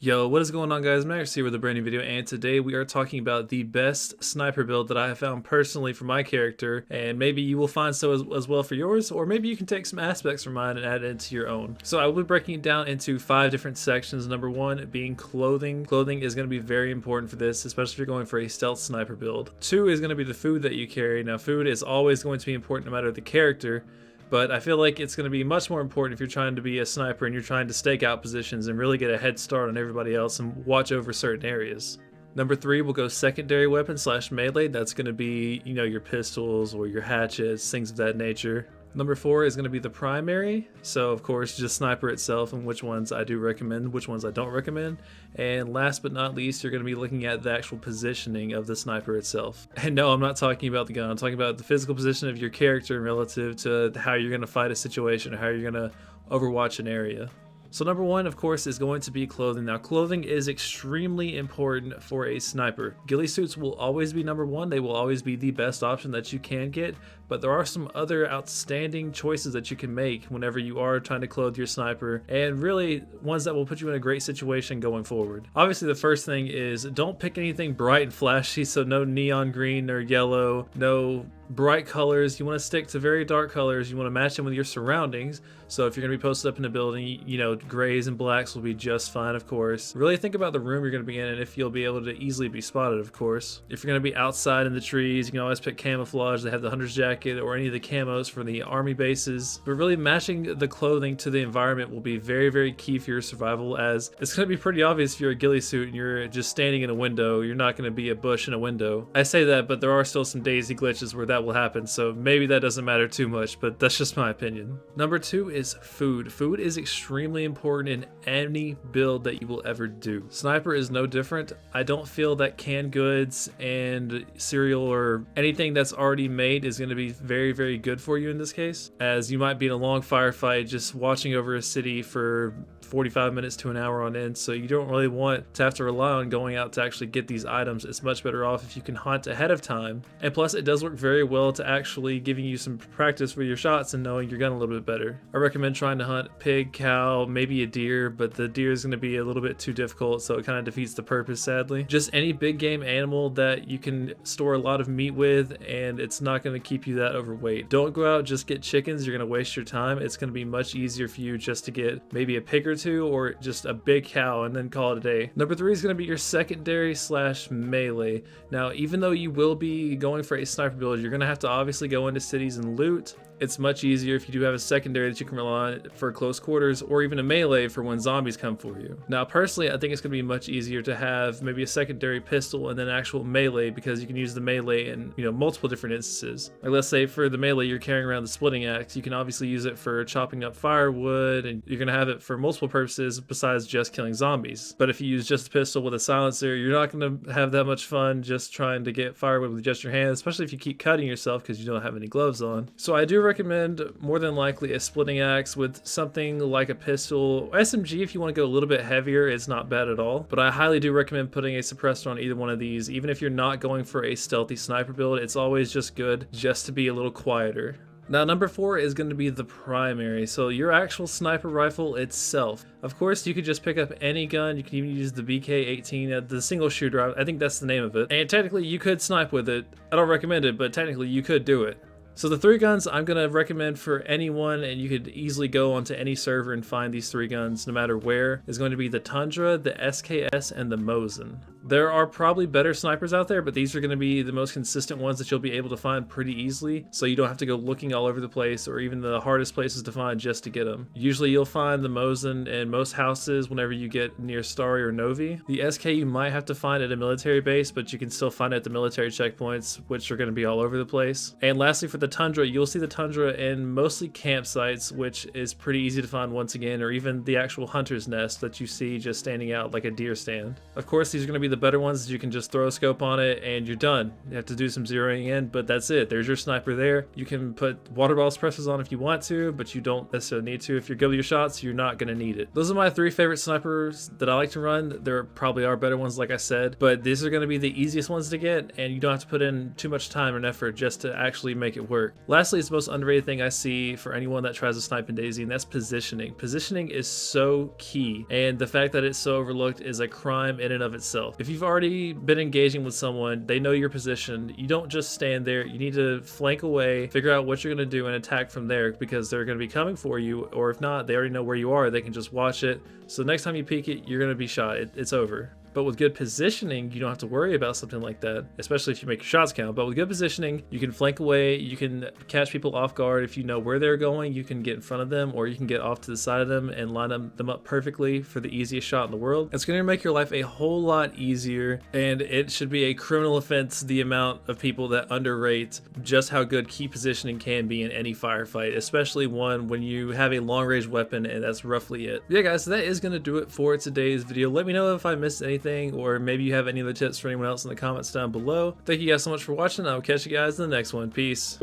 Yo, what is going on, guys? Max here with a brand new video, and today we are talking about the best sniper build that I have found personally for my character, and maybe you will find so as well for yours, or maybe you can take some aspects from mine and add it into your own. So I will be breaking it down into 5 different sections. Number 1 being clothing. Clothing is going to be very important for this, especially if you're going for a stealth sniper build. 2 is going to be the food that you carry. Now, food is always going to be important no matter the character, but I feel like it's going to be much more important if you're trying to be a sniper and you're trying to stake out positions and really get a head start on everybody else and watch over certain areas. Number 3 will go secondary weapon / melee. That's going to be, your pistols or your hatchets, things of that nature. Number 4 is going to be the primary, so of course just sniper itself and which ones I do recommend, which ones I don't recommend. And last but not least, you're going to be looking at the actual positioning of the sniper itself. And no, I'm not talking about the gun, I'm talking about the physical position of your character relative to how you're going to fight a situation or how you're going to overwatch an area. So number 1, of course, is going to be clothing. Now, clothing is extremely important for a sniper. Ghillie suits will always be number 1. They will always be the best option that you can get, but there are some other outstanding choices that you can make whenever you are trying to clothe your sniper, and really ones that will put you in a great situation going forward. Obviously, the first thing is don't pick anything bright and flashy, so no neon green or yellow, no bright colors. You want to stick to very dark colors. You want to match them with your surroundings. So if you're going to be posted up in a building, grays and blacks will be just fine, of course. Really think about the room you're going to be in and if you'll be able to easily be spotted, of course. If you're going to be outside in the trees, you can always pick camouflage. They have the hunter's jacket or any of the camos for the army bases. But really matching the clothing to the environment will be very, very key for your survival, as it's going to be pretty obvious if you're a ghillie suit and you're just standing in a window. You're not going to be a bush in a window. I say that, but there are still some DAYZ glitches where that will happen, so maybe that doesn't matter too much, but that's just my opinion. Number 2 is food. Food is extremely important in any build that you will ever do. Sniper is no different. I don't feel that canned goods and cereal or anything that's already made is going to be very, very good for you in this case, as you might be in a long firefight just watching over a city for 45 minutes to an hour on end, so you don't really want to have to rely on going out to actually get these items. It's much better off if you can hunt ahead of time, and plus it does work very well to actually giving you some practice with your shots and knowing your gun a little bit better. I recommend trying to hunt pig, cow, maybe a deer, but the deer is going to be a little bit too difficult, so it kind of defeats the purpose, sadly. Just any big game animal that you can store a lot of meat with and it's not going to keep you that overweight. Don't go out just get chickens, you're going to waste your time. It's going to be much easier for you just to get maybe a pig or two or just a big cow and then call it a day. Number 3 is going to be your secondary / melee. Now, even though you will be going for a sniper build, you're going to have to obviously go into cities and loot. It's much easier if you do have a secondary that you can rely on for close quarters, or even a melee for when zombies come for you. Now, personally, I think it's going to be much easier to have maybe a secondary pistol and then actual melee, because you can use the melee in multiple different instances. Like, let's say for the melee you're carrying around the splitting axe, you can obviously use it for chopping up firewood, and you're going to have it for multiple purposes besides just killing zombies. But if you use just a pistol with a silencer, you're not going to have that much fun just trying to get firewood with just your hands, especially if you keep cutting yourself because you don't have any gloves on. So I do recommend more than likely a splitting axe with something like a pistol. SMG, if you want to go a little bit heavier, it's not bad at all, but I highly do recommend putting a suppressor on either one of these. Even if you're not going for a stealthy sniper build, it's always just good just to be a little quieter. Now, number 4 is going to be the primary, so your actual sniper rifle itself. Of course, you could just pick up any gun. You can even use the BK-18, the single shooter. I think that's the name of it. And technically, you could snipe with it. I don't recommend it, but technically, you could do it. So the 3 guns I'm going to recommend for anyone, and you could easily go onto any server and find these 3 guns no matter where, is going to be the Tundra, the SKS, and the Mosin. There are probably better snipers out there, but these are going to be the most consistent ones that you'll be able to find pretty easily, so you don't have to go looking all over the place or even the hardest places to find just to get them. Usually you'll find the Mosin in most houses whenever you get near Starry or Novi. The SK you might have to find at a military base, but you can still find it at the military checkpoints, which are going to be all over the place. And lastly, for the Tundra, you'll see the Tundra in mostly campsites, which is pretty easy to find once again, or even the actual hunter's nest that you see just standing out like a deer stand. Of course, these are going to be the better ones is you can just throw a scope on it and you're done. You have to do some zeroing in, but that's it. There's your sniper there. You can put water ball suppressors on if you want to, but you don't necessarily need to. If you're good with your shots, you're not gonna need it. Those are my 3 favorite snipers that I like to run. There probably are better ones, like I said, but these are gonna be the easiest ones to get, and you don't have to put in too much time and effort just to actually make it work. Lastly, it's the most underrated thing I see for anyone that tries to snipe in DayZ, and that's positioning. Positioning is so key, and the fact that it's so overlooked is a crime in and of itself. If you've already been engaging with someone, they know your position. You don't just stand there. You need to flank away, figure out what you're gonna do, and attack from there, because they're gonna be coming for you, or if not, they already know where you are. They can just watch it. So next time you peek it, you're gonna be shot. It's over. But with good positioning, you don't have to worry about something like that, especially if you make your shots count. But with good positioning, you can flank away, you can catch people off guard. If you know where they're going, you can get in front of them, or you can get off to the side of them and line them up perfectly for the easiest shot in the world. It's going to make your life a whole lot easier, and it should be a criminal offense the amount of people that underrate just how good key positioning can be in any firefight, especially one when you have a long-range weapon, and that's roughly it. Yeah, guys, so that is going to do it for today's video. Let me know if I missed anything, or maybe you have any other tips for anyone else in the comments down below. Thank you guys so much for watching. I'll catch you guys in the next one. Peace.